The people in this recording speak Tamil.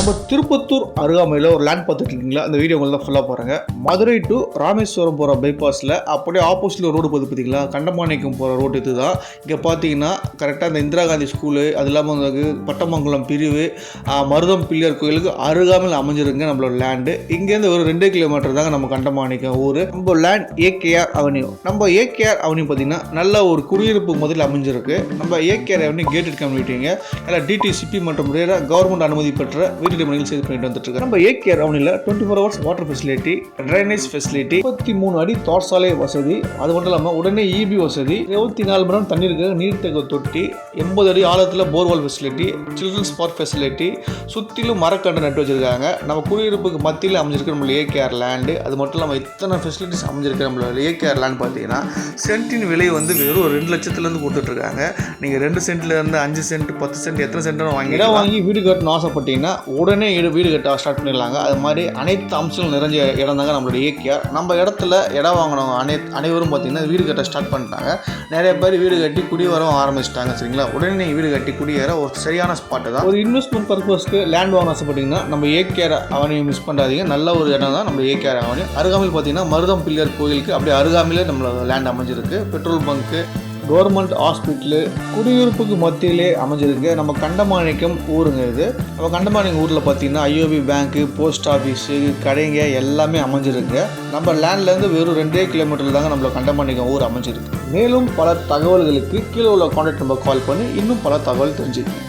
நம்ம திருப்பத்தூர் அருகாமையில் ஒரு லேண்ட் பார்த்துட்டு இருக்கீங்களா? அந்த வீடியோ உங்களுக்கு தான் ஃபுல்லாக பாருங்க. மதுரை டு ராமேஸ்வரம் போகிற பைபாஸில் அப்படியே ஆப்போசிட்டில் ரோடு பார்த்து பார்த்தீங்களா, கண்டமாணிக்கம் போகிற ரோடு இது தான். இங்கே பார்த்தீங்கன்னா கரெக்டாக இந்த இந்திரா காந்தி ஸ்கூலு, அது இல்லாமல் வந்து பட்டமங்கலம் பிரிவு, மருதம் பிள்ளையார் கோயிலுக்கு அருகாமையில் அமைஞ்சிருங்க நம்மளோட லேண்டு. இங்கேருந்து ஒரு 2 கிலோமீட்டர் தாங்க நம்ம கண்டமாணிக்கம் ஊர். நம்ம லேண்ட் ஏகேஆர் அவென்யூ. நம்ம ஏகேஆர் அவென்யூ பார்த்தீங்கன்னா நல்ல ஒரு குடியிருப்பு முதலில் அமைஞ்சிருக்கு. நம்ம ஏகேஆர் அவென்யூ கேட்டட் கம்யூனிட்டிங்க. நல்லா டிடிசிபி மற்றும் கவர்மெண்ட் அனுமதி பெற்ற வீட்டு மணிகள் செய்து பண்ணிட்டு வந்துட்டு இருக்கு. நம்ம ஏகேஆர் அவனில் 24 hours water facility, drainage facility, 33 அடி தார் சாலை வசதி, அது மட்டும் இல்லாமல் உடனே இபி வசதி, 24 மணி நேரம் தண்ணீருக்கு நீர்த்தேக்க தொட்டி, 80 அடி ஆழத்தில் போர்வால் ஃபெசிலிட்டி, சில்ட்ரன்ஸ் பார்க் ஃபெசிலிட்டி, சுற்றிலும் மரக்கன்று நட்டு வச்சிருக்காங்க. நம்ம குடியிருப்புக்கு மத்தியில் அமைஞ்சிருக்கு நம்மளோட ஏகேஆர் லேண்டு. அது மட்டும் இல்லாமல் இத்தனை ஃபெசிலிட்டிஸ் அமைஞ்சிருக்கு நம்மளோட ஏகேஆர் லேண்ட். பார்த்தீங்கன்னா சென்ட்டின் விலை வந்து வெறும் 2 லட்சத்துலேருந்து கொடுத்துட்ருக்காங்க. நீங்கள் 2 சென்ட்லேருந்து 5 சென்ட் 10 சென்ட் எத்தனை சென்ட்னு வாங்கி வீடு கட்டணும் ஆசைப்பட்டீங்கன்னா உடனே வீடு கட்ட ஸ்டார்ட் பண்ணிடலாங்க. அது மாதிரி அனைத்து அம்சங்களும் நிறைஞ்ச இடம் தாங்க நம்மளோட ஏகேஆர். நம்ம இடத்துல இடம் வாங்கினவங்க அனைவரும் பார்த்தீங்கன்னா வீடு கட்ட ஸ்டார்ட் பண்ணிட்டாங்க. நிறைய பேர் வீடு கட்டி குடிவரவும் ஆரம்பிச்சிட்டாங்க. சரிங்களா, உடனே நீங்கள் வீடு கட்டி குடியேற ஒரு சரியான ஸ்பாட்டு தான். ஒரு இன்வெஸ்ட்மெண்ட் பர்பஸ்க்கு லேண்ட் வாங்க ஆசைப்பட்டீங்கன்னா நம்ம ஏகேஆர் அவனையும் மிஸ் பண்ணாதீங்க. நல்ல ஒரு இடம் தான் நம்ம ஏகேஆர் அவனி. அருகாமையில் பார்த்தீங்கன்னா மருதம் பிள்ளையார் கோயிலுக்கு அப்படியே அருகாமையில் நம்மளோட லேண்ட் அமைஞ்சிருக்கு. பெட்ரோல் பங்க்கு, கவர்மெண்ட் ஹாஸ்பிட்டலு, குடியிருப்புக்கு மத்தியிலே அமைஞ்சிருக்கு. நம்ம கண்டமாணிக்கம் ஊருங்க இது. நம்ம கண்டமாணிக்கம் ஊரில் பார்த்தீங்கன்னா ஐஓபி பேங்க்கு, போஸ்ட் ஆஃபீஸு, கடைங்க எல்லாமே அமைஞ்சிருக்கு. நம்ம லேண்ட்லேருந்து வெறும் 2 கிலோமீட்டர் தாங்க நம்மளோட கண்டமாணிக்கம் ஊர் அமைஞ்சிருக்கு. மேலும் பல தகவல்களுக்கு கீழே உள்ள கான்டாக்ட் நம்பர் கால் பண்ணி இன்னும் பல தகவல் தெரிஞ்சுக்கணும்.